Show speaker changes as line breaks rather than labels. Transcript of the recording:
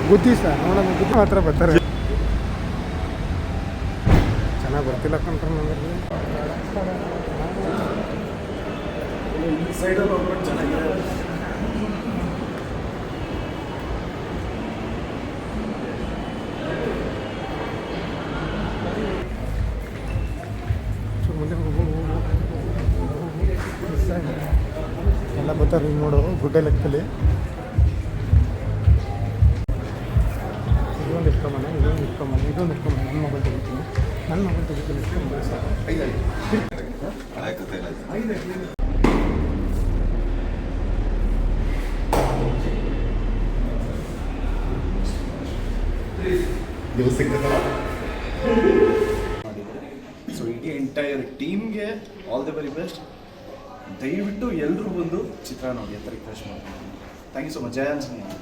ಬುದ್ಧಿ ಸರ್ ನೋಡೋಣ ಬುದ್ಧಿ ಮಾತ್ರ ಬರ್ತಾರೆ ಚೆನ್ನಾಗಿ ಬರ್ತಿಲ್ಲ ಕಂಡ್ರೆ ನನಗೆ
ಈ ಸೈಡಲ್ಲಿ ಹೋಗ್ಬಿಟ್ಟು ಚೆನ್ನಾಗಿದೆ.
ಮುಂದೆ ಎಲ್ಲ ಬರ್ತಾರೆ ಹಿಂಗೆ ನೋಡು ಗುಡ್ಡೆ ಲೆಕ್ಕದಲ್ಲಿ ಇದೊಂದು ಇಟ್ಕೊಂಬನೆ ಇದೊಂದು ಇಟ್ಕೊಂಬನೆ ನನ್ನ ಮೊಬೈಲ್ ತೆಗಿತೀನಿ ಇಟ್ಕೊಂಬ ಸರ್
ಸೊ ಇಡೀ ಎಂಟೈರ್ ಟೀಮ್ಗೆ ಆಲ್ ದಿ ವೆರಿ ಬೆಸ್ಟ್. ದಯವಿಟ್ಟು ಎಲ್ಲರೂ ಬಂದು ಚಿತ್ರ ನೋಡಿ ಅಂತ ರಿಕ್ವೆಸ್ಟ್ ಮಾಡ್ತೀನಿ. Thank you so much. ಜಯ ಆಂಜನೇಯ.